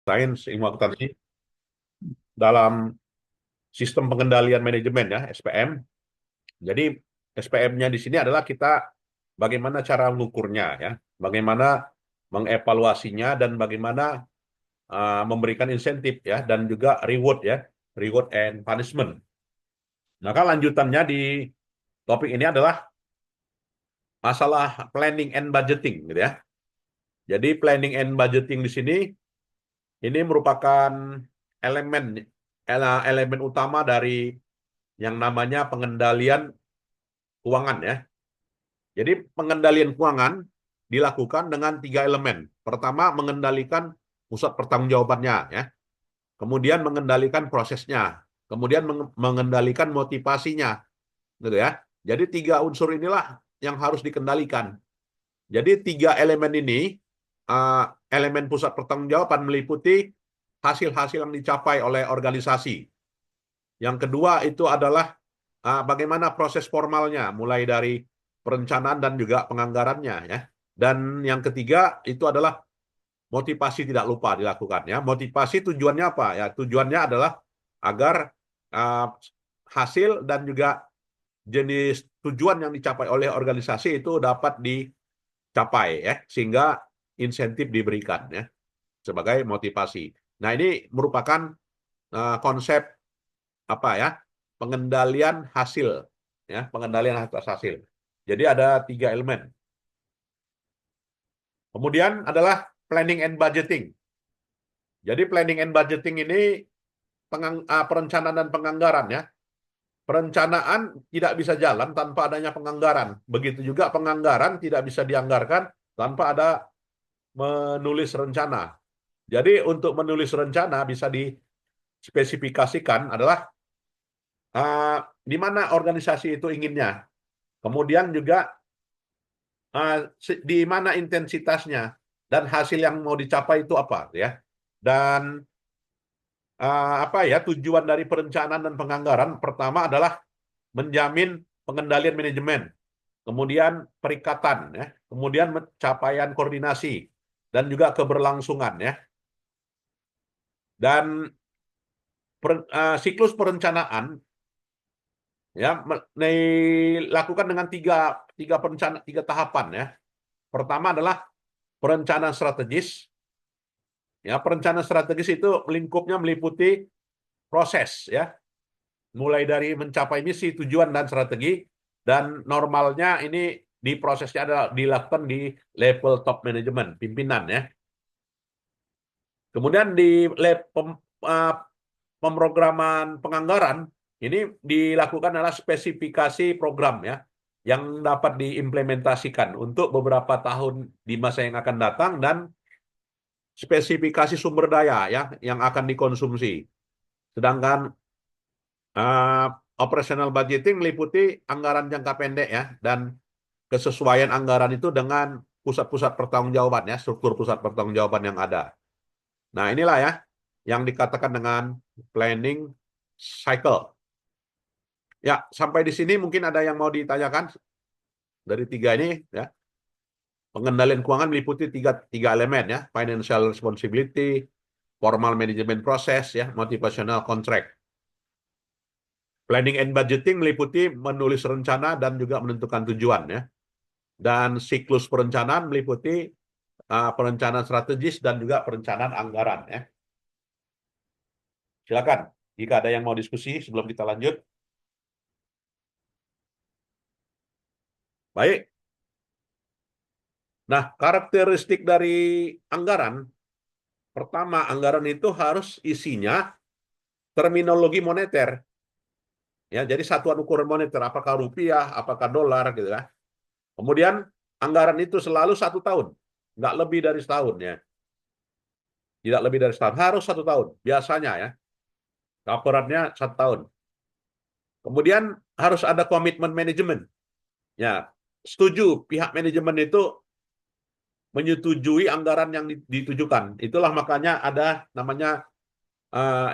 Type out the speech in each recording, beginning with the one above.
sains ilmu akuntansi dalam sistem pengendalian manajemen ya SPM. Jadi SPM-nya di sini adalah kita bagaimana cara mengukurnya ya, bagaimana mengevaluasinya dan bagaimana memberikan insentif ya dan juga reward ya, reward and punishment. Maka lanjutannya di topik ini adalah masalah planning and budgeting gitu ya. Jadi planning and budgeting di sini ini merupakan elemen elemen utama dari yang namanya pengendalian keuangan ya. Jadi pengendalian keuangan dilakukan dengan tiga elemen. Pertama, mengendalikan pusat pertanggungjawabannya ya. Kemudian mengendalikan prosesnya. Kemudian mengendalikan motivasinya gitu ya. Jadi tiga unsur inilah yang harus dikendalikan. Jadi tiga elemen ini, elemen pusat pertanggungjawaban meliputi hasil-hasil yang dicapai oleh organisasi. Yang kedua itu adalah bagaimana proses formalnya, mulai dari perencanaan dan juga penganggarannya ya. Dan yang ketiga itu adalah motivasi tidak lupa dilakukan ya. Motivasi tujuannya apa ya? Tujuannya adalah agar uh, hasil dan juga jenis tujuan yang dicapai oleh organisasi itu dapat dicapai ya, sehingga insentif diberikan ya sebagai motivasi. Nah, ini merupakan konsep apa ya? Pengendalian hasil ya, pengendalian atas hasil. Jadi ada tiga elemen. Kemudian adalah planning and budgeting. Jadi planning and budgeting ini perencanaan dan penganggaran ya. Perencanaan tidak bisa jalan tanpa adanya penganggaran. Begitu juga penganggaran tidak bisa dianggarkan tanpa ada menulis rencana. Jadi untuk menulis rencana bisa dispesifikasikan adalah di mana organisasi itu inginnya. Kemudian juga di mana intensitasnya dan hasil yang mau dicapai itu apa ya. Dan apa ya tujuan dari perencanaan dan penganggaran pertama adalah menjamin pengendalian manajemen, kemudian perikatan ya, kemudian capaian koordinasi dan juga keberlangsungan ya. Dan siklus perencanaan ya dilakukan dengan tiga tahapan ya. Pertama adalah perencanaan strategis. Ya, perencanaan strategis itu lingkupnya meliputi proses ya, mulai dari mencapai misi, tujuan dan strategi, dan normalnya ini di prosesnya adalah dilakukan di level top management, pimpinan ya. Kemudian di pemrograman penganggaran ini dilakukan adalah spesifikasi program ya yang dapat diimplementasikan untuk beberapa tahun di masa yang akan datang dan spesifikasi sumber daya ya yang akan dikonsumsi. Sedangkan uh, operational budgeting meliputi anggaran jangka pendek ya dan kesesuaian anggaran itu dengan pusat-pusat pertanggungjawaban ya, struktur pusat pertanggungjawaban yang ada. Nah, inilah ya yang dikatakan dengan planning cycle. Ya, sampai di sini mungkin ada yang mau ditanyakan dari tiga ini ya. Pengendalian keuangan meliputi tiga elemen ya, financial responsibility, formal management process ya, motivational contract. Planning and budgeting meliputi menulis rencana dan juga menentukan tujuan ya. Dan siklus perencanaan meliputi perencanaan strategis dan juga perencanaan anggaran ya. Silakan jika ada yang mau diskusi sebelum kita lanjut. Baik. Nah, karakteristik dari anggaran, pertama anggaran itu harus isinya terminologi moneter. Ya, jadi satuan ukuran moneter, apakah rupiah, apakah dolar gitu ya. Kemudian anggaran itu selalu 1 tahun, nggak lebih dari setahun ya. Tidak lebih dari setahun, harus 1 tahun biasanya ya. Laporannya 1 tahun. Kemudian harus ada komitmen manajemen. Ya, setuju pihak manajemen itu menyetujui anggaran yang ditujukan. Itulah makanya ada namanya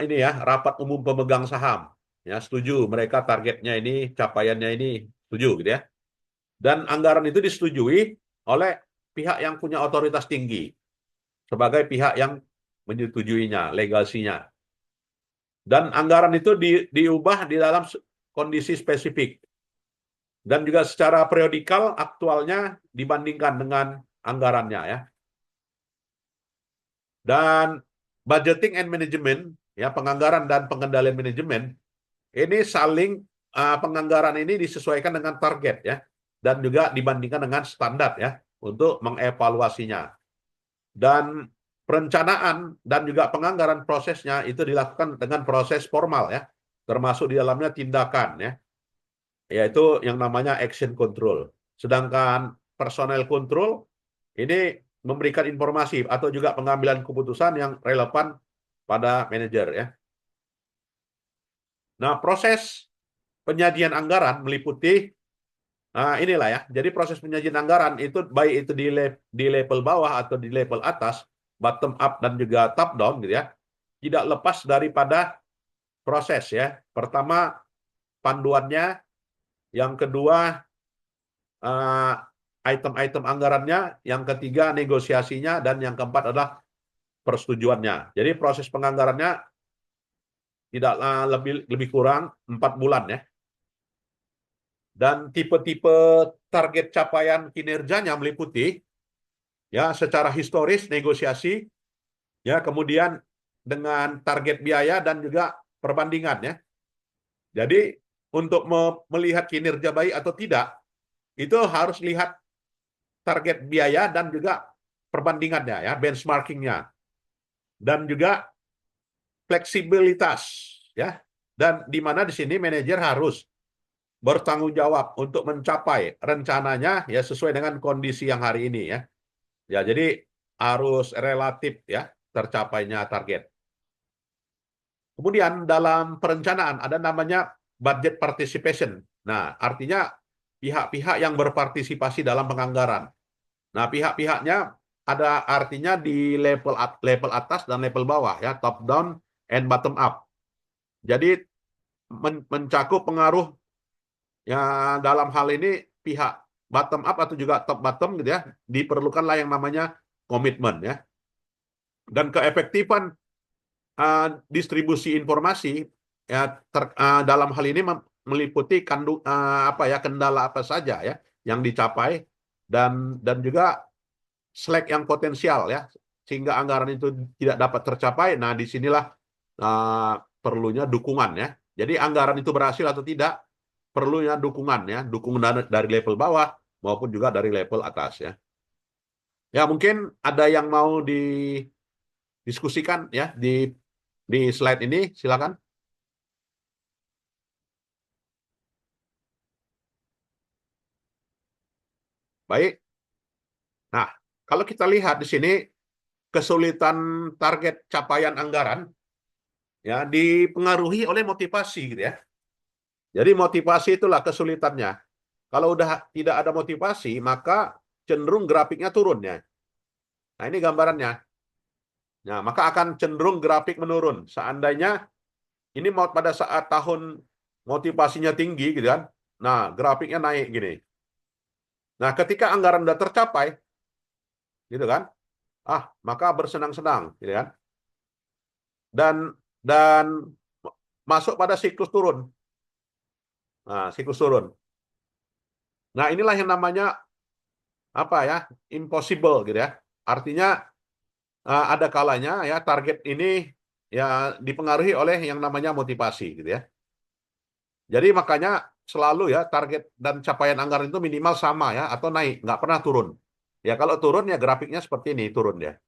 ini ya rapat umum pemegang saham. Ya, setuju mereka targetnya ini, capaiannya ini, setuju gitu ya. Dan anggaran itu disetujui oleh pihak yang punya otoritas tinggi sebagai pihak yang menyetujuinya, legasinya. Dan anggaran itu diubah di dalam kondisi spesifik. Dan juga secara periodikal aktualnya dibandingkan dengan anggarannya ya. Dan budgeting and management, ya penganggaran dan pengendalian manajemen, ini saling penganggaran ini disesuaikan dengan target ya, dan juga dibandingkan dengan standar ya untuk mengevaluasinya. Dan perencanaan dan juga penganggaran prosesnya itu dilakukan dengan proses formal ya, termasuk di dalamnya tindakan ya, yaitu yang namanya action control. Sedangkan personal control ini memberikan informasi atau juga pengambilan keputusan yang relevan pada manajer ya. Nah, proses penyajian anggaran meliputi inilah ya. Jadi proses penyajian anggaran itu baik itu di level bawah atau di level atas, bottom up dan juga top down gitu ya. Tidak lepas daripada proses ya. Pertama panduannya, yang kedua item-item anggarannya, yang ketiga negosiasinya, dan yang keempat adalah persetujuannya. Jadi proses penganggarannya tidak lebih kurang 4 bulan ya. Dan tipe-tipe target capaian kinerjanya meliputi ya secara historis negosiasi ya, kemudian dengan target biaya dan juga perbandingan ya. Jadi untuk melihat kinerja baik atau tidak itu harus lihat target biaya dan juga perbandingannya ya, benchmarkingnya, dan juga fleksibilitas ya. Dan di mana di sini manajer harus bertanggung jawab untuk mencapai rencananya ya sesuai dengan kondisi yang hari ini ya. Ya, jadi harus relatif ya tercapainya target. Kemudian dalam perencanaan ada namanya budget participation. Nah, artinya pihak-pihak yang berpartisipasi dalam penganggaran. Nah, pihak-pihaknya ada artinya di level atas dan level bawah ya, top down and bottom up. Jadi mencakup pengaruh ya, dalam hal ini pihak bottom up atau juga top bottom gitu ya, diperlukanlah yang namanya komitmen ya. Dan keefektifan distribusi informasi ya dalam hal ini meliputi kendala apa saja ya yang dicapai, dan juga slack yang potensial ya sehingga anggaran itu tidak dapat tercapai. Nah, disinilah uh, perlunya dukungan ya. Jadi anggaran itu berhasil atau tidak perlunya dukungan ya, dukungan dari level bawah maupun juga dari level atas ya. Ya, mungkin ada yang mau didiskusikan ya di slide ini, silakan. Baik. Nah, kalau kita lihat di sini kesulitan target capaian anggaran ya dipengaruhi oleh motivasi gitu ya. Jadi motivasi itulah kesulitannya. Kalau udah tidak ada motivasi, maka cenderung grafiknya turun ya. Nah, ini gambarannya. Nah, maka akan cenderung grafik menurun. Seandainya ini mau pada saat tahun motivasinya tinggi gitu kan. Nah, grafiknya naik gini. Nah, ketika anggaran udah tercapai gitu kan. Maka bersenang-senang gitu kan. Dan masuk pada siklus turun. Nah, siklus turun. Nah, inilah yang namanya apa ya? Impossible gitu ya. Artinya ada kalanya ya target ini ya dipengaruhi oleh yang namanya motivasi gitu ya. Jadi makanya selalu ya target dan capaian anggaran itu minimal sama ya atau naik, nggak pernah turun. Ya kalau turun ya grafiknya seperti ini turun ya.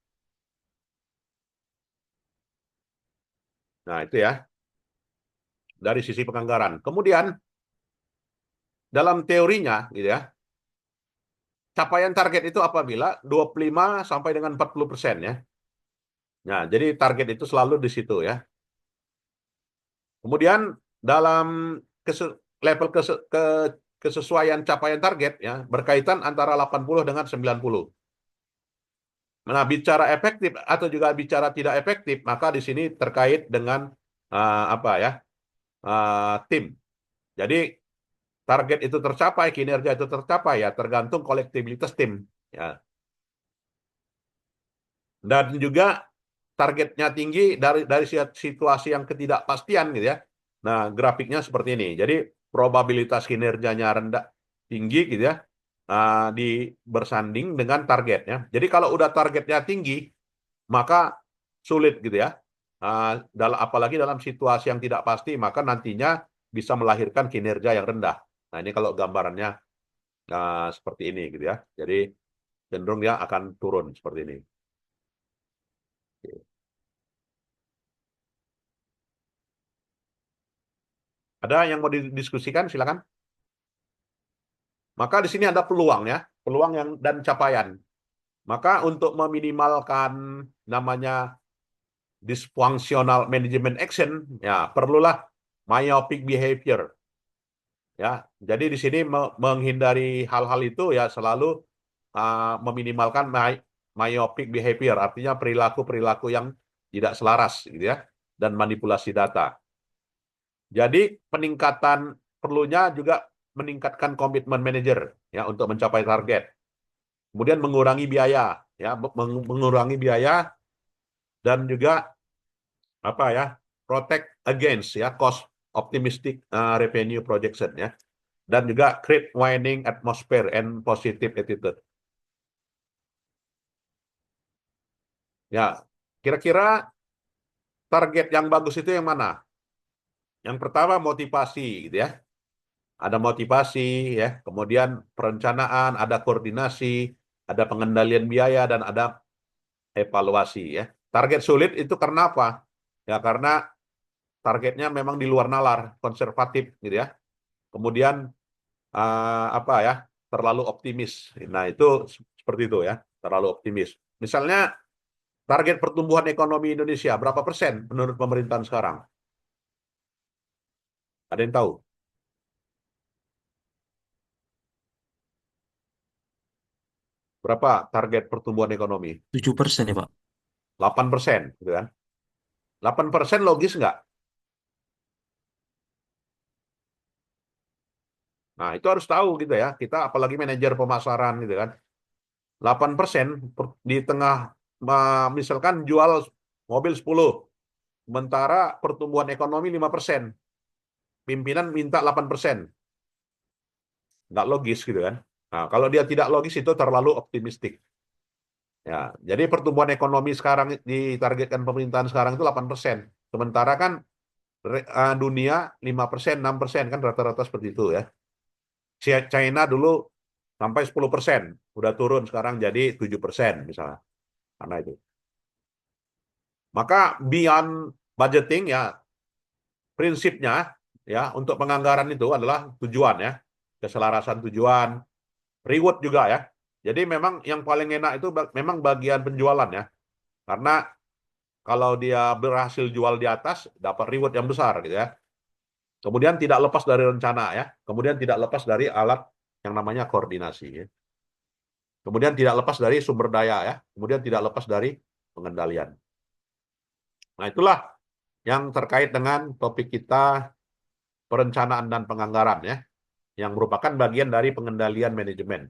Nah, itu ya dari sisi penganggaran. Kemudian dalam teorinya gitu ya, capaian target itu apabila 25 sampai dengan 40% ya. Nah, jadi target itu selalu di situ ya. Kemudian dalam level kesesuaian capaian target ya berkaitan antara 80 dengan 90. Nah, bicara efektif atau juga bicara tidak efektif, maka di sini terkait dengan apa ya tim. Jadi target itu tercapai, kinerja itu tercapai ya tergantung kolektibilitas tim ya. Dan juga targetnya tinggi dari situasi yang ketidakpastian gitu ya. Nah, grafiknya seperti ini. Jadi probabilitas kinerjanya rendah tinggi gitu ya. Di bersanding dengan targetnya. Jadi kalau udah targetnya tinggi, maka sulit gitu ya. Apalagi dalam situasi yang tidak pasti, maka nantinya bisa melahirkan kinerja yang rendah. Nah, ini kalau gambarannya seperti ini gitu ya. Jadi cenderung dia akan turun seperti ini. Ada yang mau didiskusikan? Silakan. Maka di sini ada peluang ya, peluang yang dan capaian. Maka untuk meminimalkan namanya dysfunctional management action, ya perlulah myopic behavior. Ya, jadi di sini menghindari hal-hal itu ya selalu meminimalkan myopic behavior, artinya perilaku-perilaku yang tidak selaras gitu ya, dan manipulasi data. Jadi peningkatan perlunya juga meningkatkan komitmen manajer ya untuk mencapai target. Kemudian mengurangi biaya ya, mengurangi biaya dan juga apa ya, protect against ya cost optimistic revenue projection ya, dan juga create winning atmosphere and positive attitude. Ya, kira-kira target yang bagus itu yang mana? Yang pertama motivasi gitu ya. Ada motivasi ya, kemudian perencanaan, ada koordinasi, ada pengendalian biaya dan ada evaluasi ya. Target sulit itu karena apa? Ya karena targetnya memang di luar nalar, konservatif gitu ya. Kemudian apa ya? Terlalu optimis. Nah, itu seperti itu ya, terlalu optimis. Misalnya target pertumbuhan ekonomi Indonesia berapa persen menurut pemerintahan sekarang? Ada yang tahu? Berapa target pertumbuhan ekonomi? 7% ya, Pak. 8%, gitu kan? 8% logis nggak? Nah, itu harus tahu gitu ya. Kita apalagi manajer pemasaran gitu kan. 8% di tengah misalkan jual mobil 10, sementara pertumbuhan ekonomi 5%. Pimpinan minta 8%. Nggak logis gitu kan. Nah, kalau dia tidak logis itu terlalu optimistik. Ya, jadi pertumbuhan ekonomi sekarang ditargetkan pemerintahan sekarang itu 8%. Sementara kan dunia 5%, 6% kan rata-rata seperti itu ya. China dulu sampai 10%, udah turun sekarang jadi 7% misalnya. Karena itu. Maka beyond budgeting ya prinsipnya ya untuk penganggaran itu adalah tujuan ya, keselarasan tujuan, reward juga ya. Jadi memang yang paling enak itu memang bagian penjualan ya. Karena kalau dia berhasil jual di atas dapat reward yang besar gitu ya. Kemudian tidak lepas dari rencana ya. Kemudian tidak lepas dari alat yang namanya koordinasi ya. Kemudian tidak lepas dari sumber daya ya. Kemudian tidak lepas dari pengendalian. Nah, itulah yang terkait dengan topik kita perencanaan dan penganggaran ya, yang merupakan bagian dari pengendalian manajemen.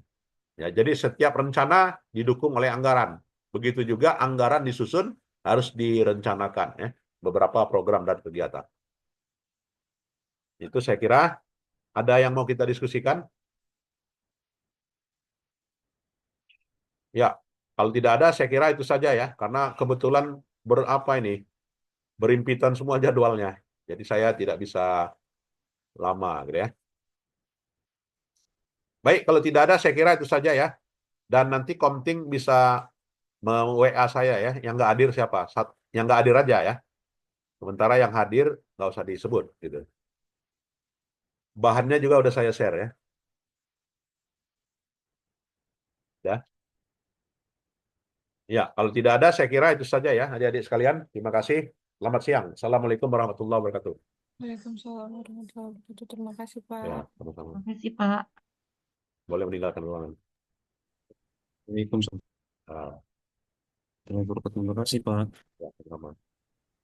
Ya, jadi setiap rencana didukung oleh anggaran. Begitu juga anggaran disusun harus direncanakan ya, beberapa program dan kegiatan. Itu saya kira ada yang mau kita diskusikan? Ya, kalau tidak ada saya kira itu saja ya, karena kebetulan berapa ini berimpitan semua jadwalnya. Jadi saya tidak bisa lama gitu ya. Baik, kalau tidak ada saya kira itu saja ya. Dan nanti Komting bisa WA saya ya. Yang nggak hadir siapa? Yang nggak hadir aja ya. Sementara yang hadir nggak usah disebut gitu. Bahannya juga udah saya share ya. Ya, ya. Kalau tidak ada saya kira itu saja ya adik-adik sekalian. Terima kasih. Selamat siang. Assalamualaikum warahmatullahi wabarakatuh. Waalaikumsalam warahmatullahi wabarakatuh. Terima kasih, Pak. Ya, sama-sama. Makasih, Pak. Boleh meninggalkan ruangan. Waalaikumsalam Ah, warahmatullahi wabarakatuh. Terima kasih, Pak. ya, sama.